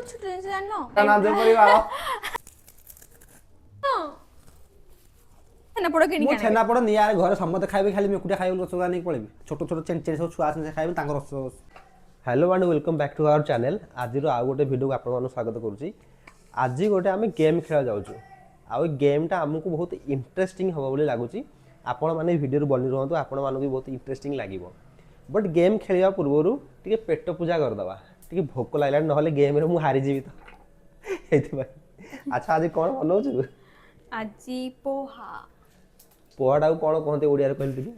छोट जिनिस जानो ना दे परिवार छेना पोड़ किणी मु आने छेना पड़ निया घर समते खाइबे खाली मैं कुटिया खाइबे रसगोल्ला नहीं पड़ेबी छोट छोट चेंचे सब छुआ से खाइबे तांको रस hello and welcome back to our channel आज आ गोटे वीडियो आपण मानु स्वागत करूची आज गोटे आमे गेम खेला जाउछु आ गेमटा हमको बहुत इंटरेस्टिंग हबो बोली लागुची आपण माने वीडियो बनी रहंतु आपण मानु भी बहुत इंटरेस्टिंग लागिवो बट गेम खेलिया पूर्वरु टिके पेट पूजा कर दबा टिके भोक लागला नहले गेम रे मु हारि जीवी तो हेति भाई अच्छा आज कोन बनौछु आजी पोहा पोहाटा कोन कहते ओडिया रे कहल टिके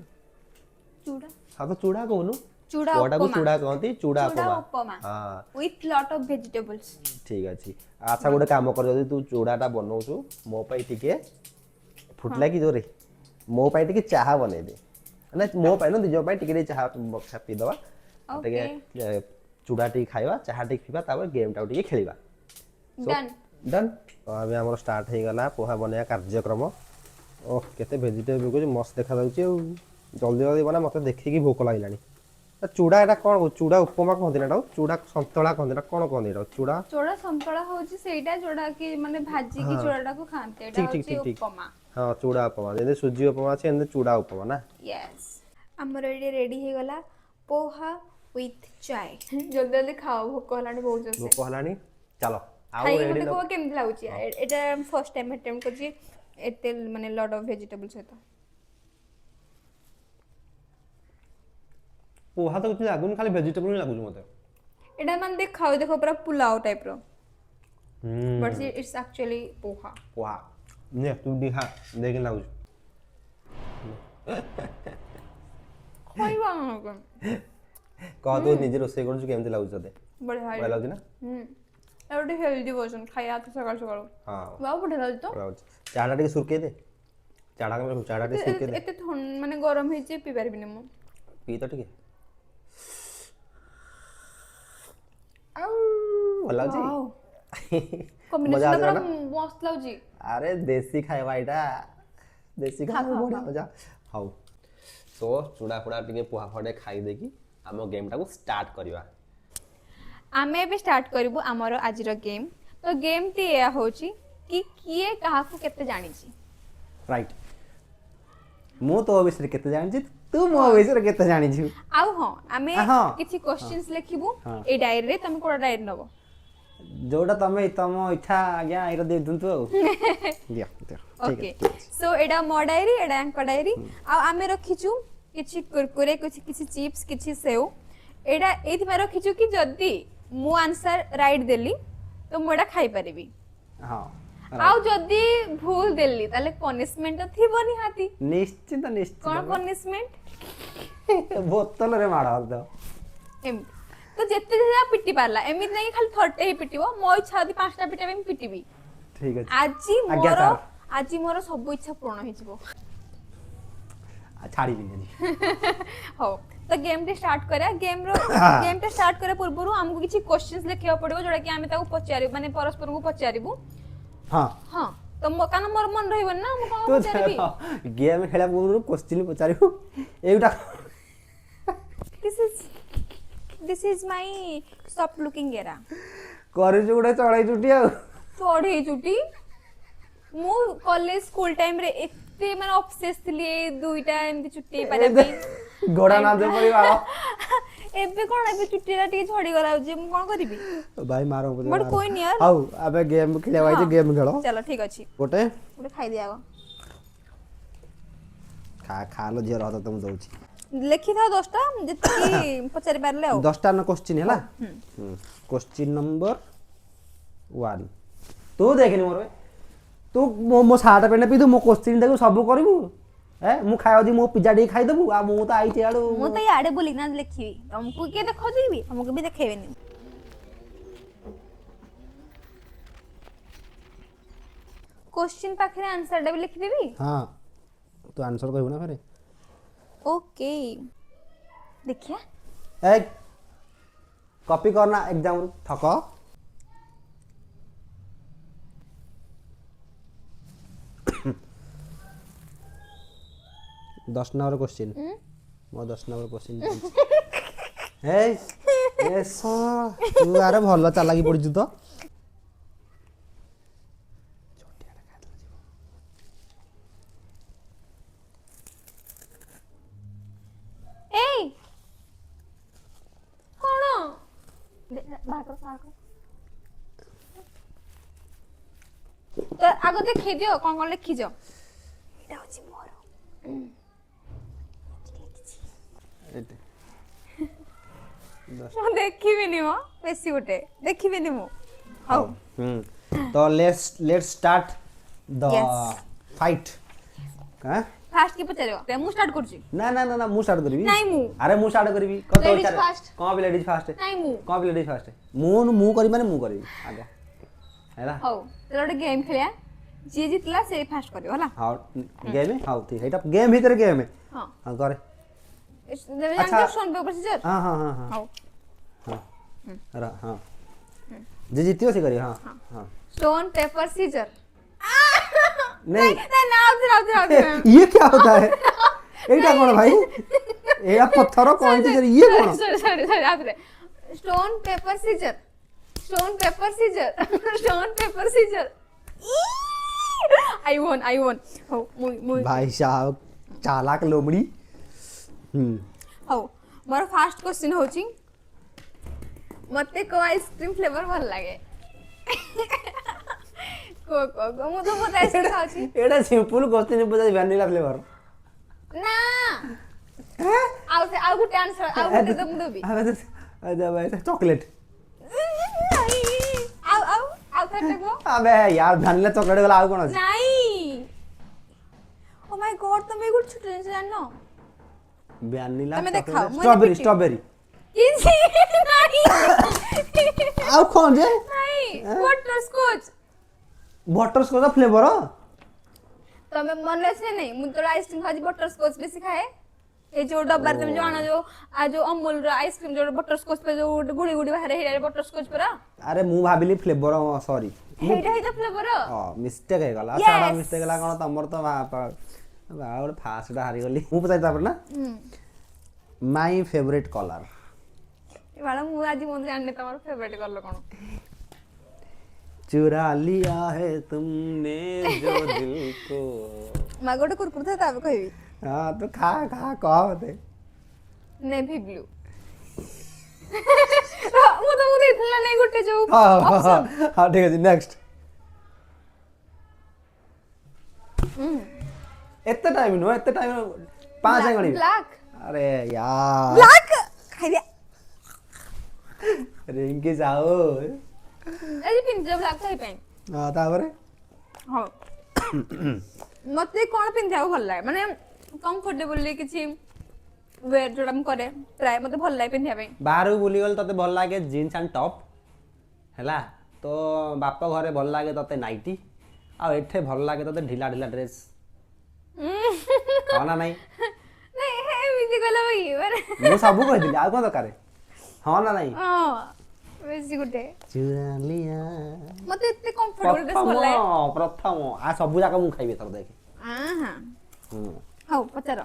चूड़ा हाँ तो चूड़ा कहनु चूड़ा पोहाटा को उपमा चूड़ा कहती चूड़ा चूड़ा उपमा उपमा हाँ विथ लॉट ऑफ वेजिटेबल्स ठीक अच्छी अच्छा गोटे काम कर जदि तू चूड़ाटा बनौछु मो पाई टिके फुटला कि जोरे मो पाई टिके चाहा बनै दे ना मो पाई न दिजो पाई टिके चाहा पी दवा टिके चूड़ा टी खाइबा चाहा टी पीबा तापर गेम टा टिके खेलिबा डन डन अबे हमर स्टार्ट हे गला पोहा बनया कार्यक्रम ओह केते वेजिटेबल को मस्त देखा जाउची जल्दी जल्दी बना मते देखि की भूख लागिलानी चूड़ा एटा कोन चूड़ा उपमा कहते ना चूड़ा संतोला कहते ना कोन कहते ना चूड़ा चूड़ा संतोला होची सेटा जोड़ा की माने भाजी की चूड़ाटा को खाते एटा होची उपमा हां चूड़ा उपमा जे सुजी उपमा छै एने चूड़ा उपमा ना यस हमर रेडी हे गला पोहा विथ चाय जल्दी जल्दी खाओ भूख हलानी बहुत जोर से भूख हलानी चलो आउ खाई रेडी मते को केम लाउची एटा फर्स्ट टाइम अटेम्प्ट करची एते माने लॉट ऑफ वेजिटेबल्स है तो पोहा तो कुछ लागुन खाली वेजिटेबल नहीं लागु मते एटा मन देख खाओ देखो पूरा पुलाव टाइप रो but it's actually poha poha ने तू दिखा देख लागु खाइबा कह तो निजे रोसे करछु केमते लागु तते बढ़िया बढ़िया लागु ना एटा हेल्दी वर्जन खाया तो सकाळ सकाळ हां वाव बढ़िया लागतो चाड़ा टिके सुरके दे चाड़ा के चाड़ा टिके सुरके दे एते माने गरम हे जे पी परबिनी मु पी तो टिके आउ भला जी कॉम्बिनेशन पूरा मस्त लाउजी अरे देसी खाइबा एटा देसी खाइबा बढ़िया मजा हाउ सो चूड़ा फुड़ा टिके पोहा फडे खाई देकी हम गेम टा को स्टार्ट करबा आमे भी स्टार्ट करबो हमरो आजिरो गेम तो गेम ती या होची कि किए कहा को केते जानि छी राइट मु तो विषय केते जानि छी तू मो विषय केते जानि छी आउ हां आमे किछि क्वेश्चंस लिखिबो ए डायरी रे तमे कोडा डायरी नबो जोडा तमे तम इच्छा आज्ञा इरो दे दंतु आ दिया ओके सो एडा मो डायरी एडा अंक डायरी आ आमे रखिछु किछि कुरकुरे किछि चिप्स किछि सेव एडा एथि में रखिछु कि जदी मु आंसर राइट देली तो मोडा खाई परबी हां आउ जदी भूल देली ताले पनिशमेंट थिबो नि हाती निश्चित निश्चित कोन पनिशमेंट बोतल रे माडा दो एम तो जेते जा पिटी पारला एमित नहीं खाली थर्टे ही पिटिबो मो इच्छा यदि पांचटा पिटाबे मी पिटिबी ठीक है आजी मोर सब इच्छा पूर्ण हो जिवो छाड़ी बिनी हो तो गेम टे स्टार्ट करा गेम टे स्टार्ट करे पूर्वरु हमको किछि क्वेश्चंस लिखिया पड़िबो जोडा कि आमे ताको पचारि माने परस्पर को पचारिबो हां हां तो कान मोर मन रहइबो ना हम को पचारिबी गेम खेला पूर्वरु question पचारिबो Etah this is my soft looking era करे जुडे चढ़ाई चुटी आ चढ़ाई चुटी मु कॉलेज स्कूल टाइम रे एते माने ऑब्सेस थली दुईटा एमती चुटी पारबी गोड़ा ना दे परिवार एबे कोन एबे चुटीरा टी झड़ी गला जे मु कोन करबी भाई मारो बट कोई नहीं यार आउ अबे गेम खेले भाई जे गेम खेलो चलो ठीक अछि गोटे खाई दिया गो खा लो जे रहत तुम दउची लिखि था 10टा जति पचारि पारले आ 10टा न क्वेश्चन हैला क्वेश्चन नंबर 1 तू देखनी मोर तू मो साटा पेने पी दू मो क्वेश्चन देखू सब करबू ए मु खायो दी मो पिज्जा डी खाई देबू आ मु त आई छी आडू मु त याडे बोली ना लिखिबी हमको के देखो जीबी हमको भी देखेबेनी क्वेश्चन पाखरे आंसर डे लिखि देबी हां तू आंसर कहबू ना फेरे ओके देखिया ए कॉपी करना एग्जाम ठको 10 नंबर क्वेश्चन मो 10 नंबर क्वेश्चन हे ଏସ ତୁ ଆରେ ଭଲ ଚାଲାକି ପଡିଛୁ ତ। ଏଇ କଣ ବାହାର କର ତ ଆଗ ଦେଖେଇ ଦିଅ କଣ କଣ ଲେଖିଛ। ଏଇଟା ହଉଛି ମୋର ଏଇଟା ମୁଁ ଦେଖିବିନି ମ ବେଶୀ ଗୋଟେ ଦେଖିବିନି ମୁଁ। ହଉ ତ let's start the Yes. Fight हां फास्ट की पचारियो ମୁଁ ଷ୍ଟାର୍ଟ କରୁଛି। ना ना ना ना मु स्टार्ट करबी नहीं ମୁଁ अरे मु स्टार्ट करबी कत Ladies विचार first. कोन भी लेडीज फास्ट नहीं ମୁଁ कोन भी लेडीज फास्ट मु करी माने मु करी आगे हैला ହଉ ତାହେଲେ ଗୋଟେ ଗେମ୍ ଖେଳିଆ ଯିଏ ଜିତିଲା ସେ ଫାଷ୍ଟ କରିବ ହେଲା। हां गेम है हां ठीक है गेम भीतर गेम है ହଁ हां करे ଜାଣିଛ ଷ୍ଟୋନ୍ ପେପର ସିଜର। हां हां हां हां ହଉ हां हां जे जीतियो से करी हां हां ଷ୍ଟୋନ୍ ପେପର ସିଜର। नहीं ନା ଆଉ ये क्या होता है एटा कोन भाई एटा पत्थर कोन से ये कोन सॉरी सॉरी सॉरी आउथरे stone paper scissor stone paper scissor stone paper scissor I won ହଉ ମୁଁ भाई साहब चालाक लोमड़ी ହଉ ମୋର ଫାଷ୍ଟ क्वेश्चन होची मते को आइसक्रीम फ्लेवर भल लागे को मु तो मत आइसक्रीम खाउची एटा सिंपल क्वेश्चन पचास वैनिला फ्लेवर ना आउ गुटे आंसर आउ गुटे तो मु देबी अबे भाई चॉकलेट आउ करते को अबे यार वैनिला चॉकलेट वाला आउ कोन अछि नहीं ओ माय गॉड तुम एक गुड छुटे जानो वैनिला तमे देखाओ, मुझे स्ट्रॉबेरी पिटी। स्ट्रॉबेरी किसी नहीं आउ कोन जे नहीं butterscotch butterscotch flavour तमे मन से नहीं मु तो आइसक्रीम खाजी बटर स्कॉच बेसी खाए ए जो डब्बा तुम जो आना जो आ जो अमूल रो आइसक्रीम जो बटर स्कॉच पे जो गुड़ी गुड़ी बाहर हेडा बटर स्कॉच परा अरे मु भाबिली फ्लेवर सॉरी हेडा ही तो फ्लेवर हां मिस्टेक हे गला Yes. साडा मिस्टेक ला कोन तमर तो बाउड फास्ट हारी गली मु पचाई तापर ना माय फेवरेट कलर वाला मु आज मन जानने तमर फेवरेट कलर कोन चुरा लिया है तुमने जो दिल को मागोटे कुरकुर था तब कहबी हाँ तो खा खा कह दे नेवी ब्लू मु तो मुदे इतला नहीं गुटे जो हाँ ऑप्शन हाँ ठीक है नेक्स्ट इतना टाइम नो इतना टाइम 5 सेकंड ब्लैक अरे यार ब्लैक खाई दिया रिंकी जाओ अरे पिन जो ब्लैक खाई पे हाँ तापरे हां मते कोन पिन्थिया भल लागे माने कंफर्टेबल किछि वेयर जोड़ा हम करे प्राय मते भल लागे पिन्थिया पे बाहर बुली गल तते भल लागे जीन्स एंड टॉप हैला तो बाप घरे भल लागे तते नाइटी आ एठे भल लागे तते ढिला ढिला ड्रेस हाँ ना नहीं नहीं हे मिति गला भाई माने मु सबु कह दिली आ कोन दरकार हाँ ना नहीं हां बेसी गुटे चुरा लिया मते इतने कंफर्टेबल ड्रेस भल लागे प्रथम आ सब जाक मु खाइबे थर देख हां हम्म हां पचारो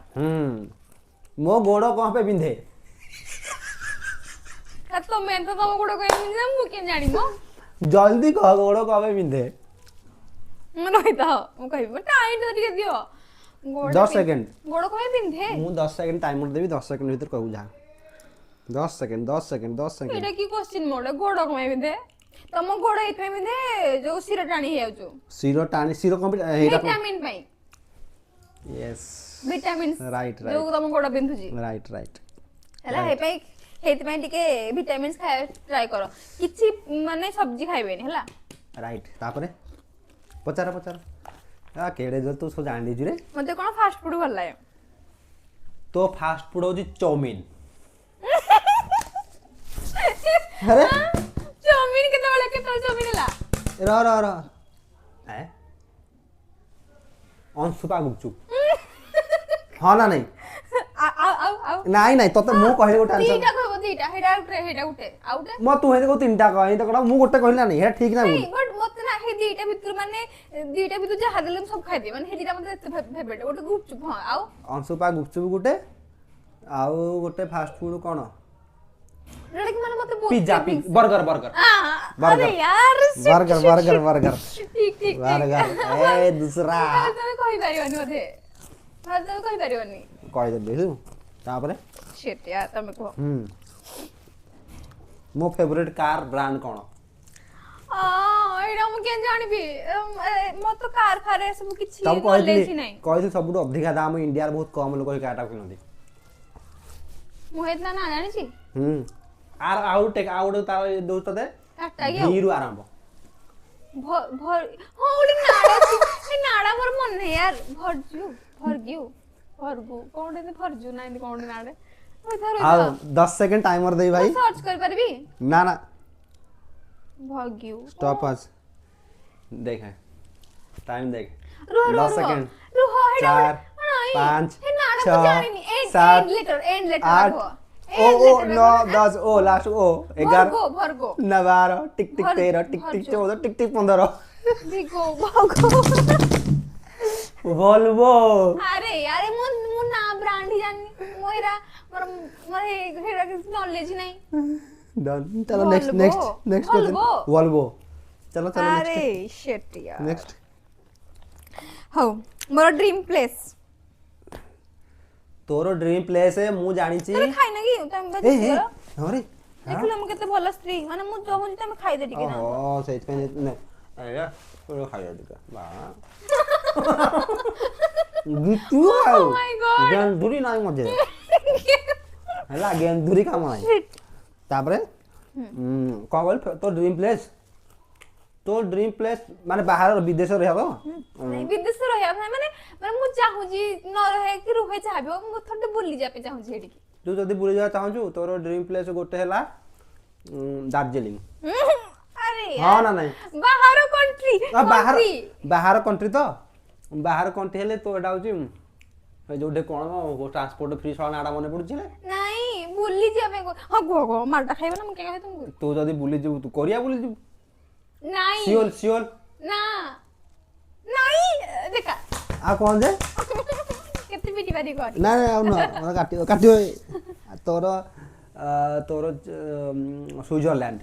मो गोड़ कहां पे बिंधे तो मैं तो तुम गुड़ कोई नहीं मु के जानी मो जल्दी कह गोड़ कहां पे बिंधे मैं रही था मु कहबी मत टाइम तो ଟିକେ दियो 10 सेकंड गोड़ को पिंधे मु 10 सेकंड टाइमर देबी 10 सेकंड भीतर कहू जा 10 सेकंड 10 सेकंड 10 सेकंड एटा की क्वेश्चन मोड गोड़ को पिंधे तम गोड़ इतने पिंधे जो सिर टाणी हे जाउ सिरो टाणी सिरो कंप्लीट हेटा विटामिन पई यस विटामिन राइट जो राइट तम गोड़ पिंधु जी राइट राइट हला हे पई हेत पई टिके विटामिन्स खाए ट्राई करो किछि माने सब्जी खाइबेनी हला राइट तापरे पचार पचार आ केड़े जो तू सो जान लीजु रे मते कोन फास्ट फूड भल लागे तो फास्ट फूड होजी चाउमीन अरे चाउमीन के तो चाउमीन ला र हैं अंशुपा गुपचुप हाँ ना नहीं आ नहीं नहीं तते मु कहले गोटे आंसर दीटा कहबो दीटा हेडा उठे आउटे म तू हेते को तीनटा कहि त कड़ा मु गोटे कहला नहीं हे ठीक ना नहीं बट मत ना हे दीटा भितर माने दीटा भितर जहा देले सब खाइ दे माने हे दीटा मते फेवरेट गोटे गुपचुप हां आउ अंशुपा गुपचुप गोटे आउ गोटे फास्ट फूड कोन रेड कि माने मते पिज्जा बर्गर बर्गर अरे यार बर्गर बर्गर बर्गर ठीक ठीक बर्गर ए दूसरा तमे कहि परिवनी बोधे तमे कहि परिवनी कहि देलु तापरे शिट यार तमे कहो मो फेवरेट कार ब्रांड कोन एडा मु केन जानिबी मो तो कार फारे सब किछि तब नॉलेज ही नहीं कहली सबुठ अधिका दाम इंडिया बहुत कम लोग कारटा किनती मु इतना ना जानि छी आर आउट तार दो तते टाटा गयो भीरु आरंभ भर हां ओडी नाडा छी नाडा मोर मन नहीं यार भरगु कोन दे भरजु ना इने कोन नाडे हां 10 सेकंड टाइमर देई भाई सर्च कर परबी ना ना भाग्यू स्टॉप आज देख है टाइम देख रो 10 सेकंड रुहो 4 5 6 एंड लेटर 8 ओ 9 10 ओ लास्ट ओ 11 भरगो 12 tick tick 13 tick tick 14 tick tick 15 बिगो भागो वोल्वो अरे यार मु ना ब्रांड ही जानी मोरा मोर मोर हेडा नॉलेज नहीं डन चलो नेक्स्ट क्वेश्चन वोल्वो चलो अरे शिट यार नेक्स्ट हो मोर ड्रीम प्लेस तोरो ड्रीम प्लेस है मु जानी छी तोरे खाइ नगी तम बज हमरे देखला मु केते भल स्त्री माने मु जमु तम खाइ दे टिके ना ओ सेट पे ने आया तोरो खाइ दे बा तू आओ my God. गेंदुरी नाही मजे हला गेंदुरी काम नाही तापरे को बोल तो ड्रीम प्लेस माने बाहर विदेश रे हबो नहीं विदेश रहे माने माने मु चाहू जी न रहे कि रहे चाहबो मु थोड़े बुली जापे चाहू जी एडी तू जदी बुली जा चाहू छु तोरो ड्रीम प्लेस गोटे हला दार्जिलिंग अरे यार हां ना नहीं बाहर कंट्री बाहर कंट्री तो बाहर कंट्री हेले तो एडा होची जोडे कोन ट्रांसपोर्ट फ्री सळा नाडा मने पडुची नहीं बुली जाबे हां गो मालटा खाइबे ना मु के कहे तुमको तू जदी बुली जबू तू कोरिया बुली जबू नहीं सियोल ना नहीं देखा आ कौन जे केते बिटी बारी कर ना ना काटियो तोरो स्विट्जरलैंड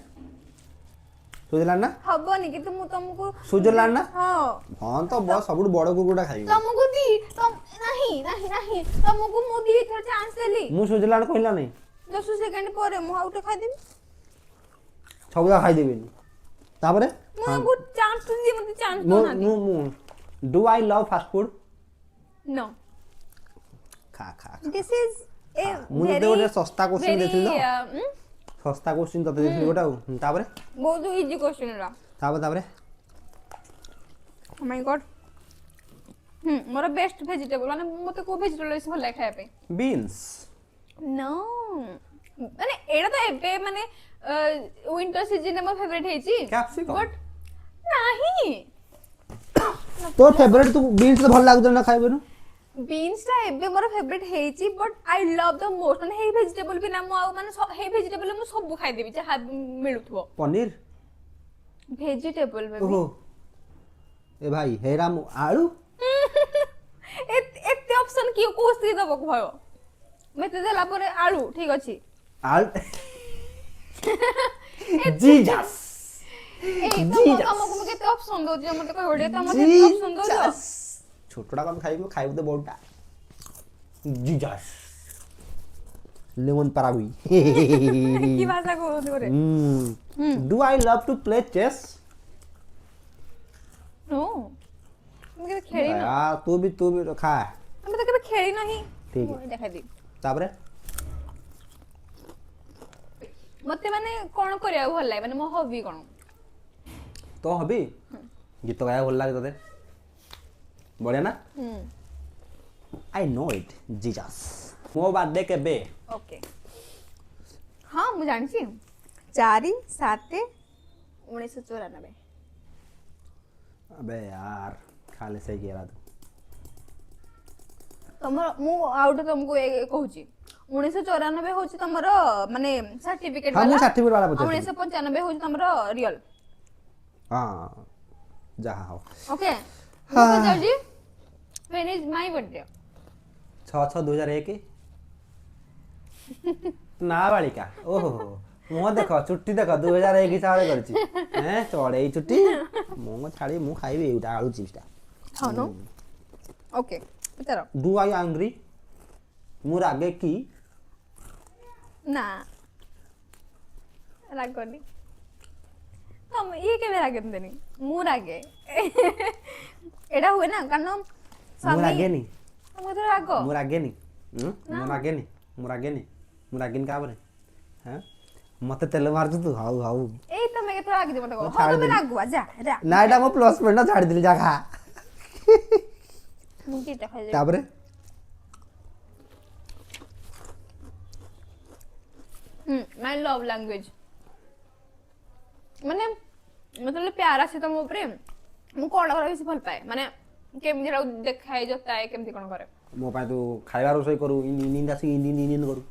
ना हबनी कि तुमको स्विट्जरलैंड ना हां हां तो बस सबुठ बड़ कुकुडा खाइबे तुमको दी तुम नहीं तुमको मु दी थोड़ा चांस देली मु स्विट्जरलैंड कहला नहीं 10 सेकंड पर मु आउट खाइ देबी सबदा खाइ देबे तापरे मु चांस दी मते चांस दो ना मु do I love fast food no खा दिस इज ए मुझे गोटे सस्ता क्वेश्चन देथिल तो सस्ता क्वेश्चन तते देथिल गोटा तापरे बहुत इजी क्वेश्चन रा तापरे oh my God more best vegetable माने मते को वेजिटेबल से भल खाय पे बीन्स नो माने एडा तो एबे माने विंटर सीजन में फेवरेट हेची कैप्सिकम बट नहीं तो फेवरेट तू बीन्स तो भल लागु ना खाइबे न बीन्स टा एबे मोर फेवरेट हेची but I love the most माने हे वेजिटेबल बिना मु माने हे वेजिटेबल मु सब खाइ देबी जे मिलुथबो पनीर वेजिटेबल में ओहो ए भाई हेरा आलू एते ऑप्शन कियो कोस्ती दबो भयो मते देला परे आलू ठीक अछि आल जीजस तुमको केते ऑप्शन दो जे मते कह ओडे त मते ऑप्शन दो जो छोटड़ा कम खाइबो तो बड़टा जीजस लेमन परागुई की भाषा को रे do I love to play chess no मुझे खेली ना यार तू भी खा हम तो कभी खेली नहीं ठीक है देखा दी तापरे मते माने कोन करिया भल लागे माने मो हॉबी कोन तो हबी गीत गाया भल लागे तते बढ़िया ना आई नो इट जीजस मो बर्थडे केबे ओके हां मु जानि छी 4/7/1994 अबे यार खाली सही किया तमर मु आउट तुमको कहू छी 1994 होची तमर माने सर्टिफिकेट हां वाला मु सर्टिफिकेट वाला पूछे 1995 होची तमर रियल हां जहां हो ओके मुझे जल्दी व्हेन इज माय बर्थडे 6/6/2001 नाबालिका ओहो मुह देख चुट्टी देख 2001 हिसाब करछि हैं चढ़ेई चुट्टी मो छाड़ी मु खाइबे एउटा आलू चिप्स टा हाँ नो ओके पचारो डू आई एंग्री मु रागे की ना रागनी हम ये केबे रागेंदेनी मु रागे एडा हुए ना कारण मु रागे नी हम तो रागो मु रागे नी मु रागे नी का बरे हैं मते तेल मारछु तू हाउ हाउ ए तमे के तो रागी दे मत को छाड़ हो तमे दे। रागवा जा रा ना एटा मो प्लस पॉइंट ना छाड़ दिल जा खा मु केटा खाइ तापरे माय लव लैंग्वेज माने मतलब प्यार आसे तुम ऊपर मु कोन कर बेसी भल पाए माने केमि जरा देखाय जताए केमि कोन करे मो पाए तू खाइबा रोसई करू इन दासी इन करू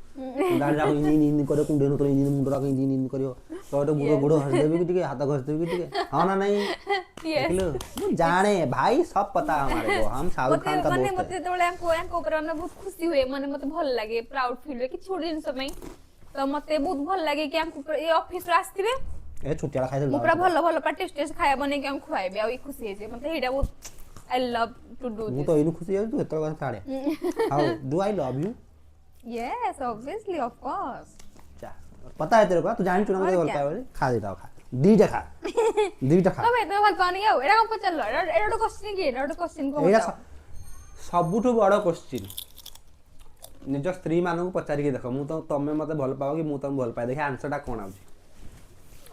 गाड़ी जा इन करे कुंडे न तो इन मुंडरा के इन करियो तो तो गुड़ो गुड़ो हस देबे कि ଟିକେ हाथ घस देबे कि ଟିକେ हां ना नहीं Yes. देखलो जाने भाई सब पता हमारे को हम शाहरुख खान का माने दोस्त मते तोले को ऊपर ना बहुत खुशी हुए माने मते भल लागे प्राउड फील हुए कि छोड़ी दिन समय तो मते बहुत भल लागे कि हम ये ऑफिस रे आस्थिबे ए छुट्टिया खाइ मु पूरा भल भल टेस्ट टेस्ट खाया बने कि हम खुआइबे आ खुशी हे जे मते हेडा बहुत आई लव टू डू मु दिस तो इनु खुशी है तू एतर কথা छाड़े how do I love you yes obviously of course चा पता है तेरे को तू जान चुना और मते बोल क्या? पाए बोले खा देता खा दीटा खा दीटा खा तबे तो भल पानी आउ एडा को चलो एडा तो क्वेश्चन की एडा तो क्वेश्चन को एटा बताओ सबुठु बड़ क्वेश्चन निज स्त्री मानू पचारि के देखो मु तो तमे मते भल पाओ कि मु तम भल पाए देखि आंसर टा कोन आउची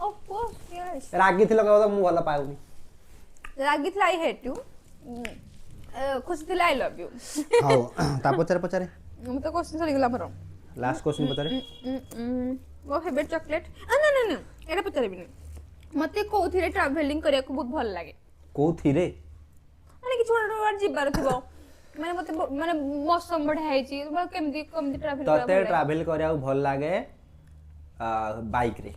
ऑफ कोर्स यस रागी थिलो कहबो मु भल पाउनी रागी थला आई हेट यू खुशी थला आई लव यू हाउ ता पचारे पचारे हम तो क्वेश्चन सरी गला मरो लास्ट क्वेश्चन पचारे मो फेवरेट चॉकलेट ना ना ना एटा पचारे बिन मते कोथिरे ट्रैवलिंग करिया को बहुत भल लागे को थिरे माने कि छोड़ छोड़ जिबार थिबो माने मते माने मौसम बढ़िया है छी केमदी केमदी ट्रैवल तते ट्रैवल करिया भल लागे बाइक रे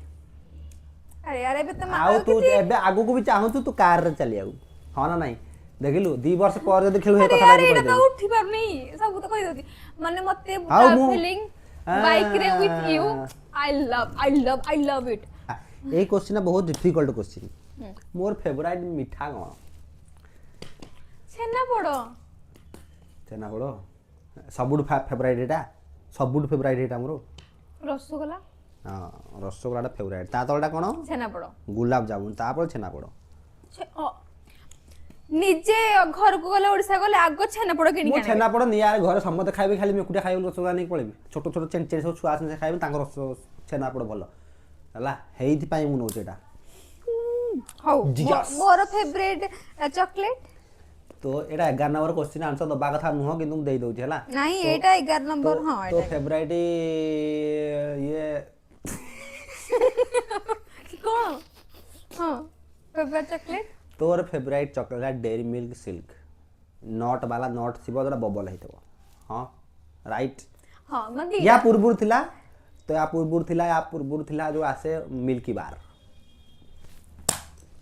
अरे यार एबे त आउ तू एबे आगु को भी चाहू तू कार रे चली आउ हां ना नहीं देखिलु 2 वर्ष पर जदी खेलु हे अरे कथा यार लागी एटा कहि तो दे उठी पार नहीं सब तो कहि दोती माने मते हाउ मु- ट्रैवलिंग बाइक रे with you I love it A question बहुत डिफिकल्ट क्वेश्चन मोर फेवरेट मिठा कोन छेना पड़ो छेना पड़ो सबुठ फेवरेट एटा सबुठ फेवरेट एटा मोर रसगोला हां रसगोलाटा फेवरेट ता तलटा कोन छेना पड़ो गुलाब जामुन तापर छेना पड़ो निजे घर को गले ओडिसा गले आगो छेना पड़ो किनी मो काने छेना पड़ो निया घर समते खाइबे खाली मेकुटिया खाइबे रसगोला नहीं पळेबी छोट छोट चेंचेन सब छुआ से खाइबे तांकर रस छेना पड़ो भलो हला हेइथि पाई मु नोचे एटा how Yes. More favourite chocolate तो एटा 11 नंबर क्वेश्चन आंसर दबा कथा नुह किंतु दे दउची हला नहीं एटा 11 नंबर हां तो एटा फेवरेट ये कोन हां फेवरेट चॉकलेट तोर favourite chocolate dairy milk silk not वाला नॉट थिबो जरा बबल हेतबो हां राइट हां मगे या पूर्वुर थिला तो या पूर्वुर थिला जो आसे मिल्की बार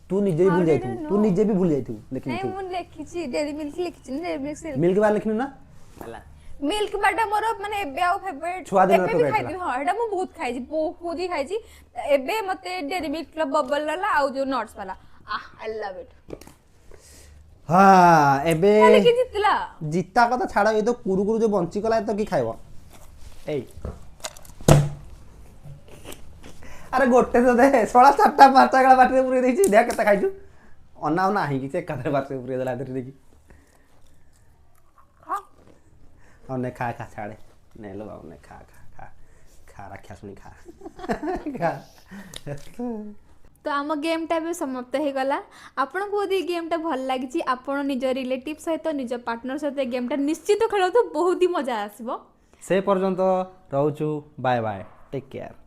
तू निजे भी भूल did जाइतु you तू know? निजे भी भूल जाइतु लेकिन नहीं तू मु लेखिछि डेरी मिल्क लेखिछि Dairy Milk Silk Milky Bar लिखनु ना हला मिल्क बाटा मोर माने एबे आउ फेवरेट छुआ दिन एबे भी favorite खाइबी हां एटा मु बहुत खाइछि बहुत ही खाइछि एबे मते डेरी मिल्क क्लब बबल वाला आउ जो नट्स वाला आई लव इट हां एबे खाली कि जितला जीता कथा छाड़ ए तो कुरुकुरु जो बंची कला तो की खाइबो एई अरे गोटे तो दे 16 7टा 5टा गला बाटे पुरे देछि देख केता खाइछु अना अना ही कि से कथे बाटे पुरे देला दे देखि हां और ने खा खा छाड़े ने लो बाबू ने खा खा खा खा रखा सुनी खा खा तो आम गेम टा भी समाप्त हो गला आपण को यदि गेम टा भल लागी आपण निज रिलेटिव सहित निज पार्टनर सहित गेम टा निश्चित खेल तो बहुत ही मजा आसबो से पर्यंत रहउछु बाय बाय टेक केयर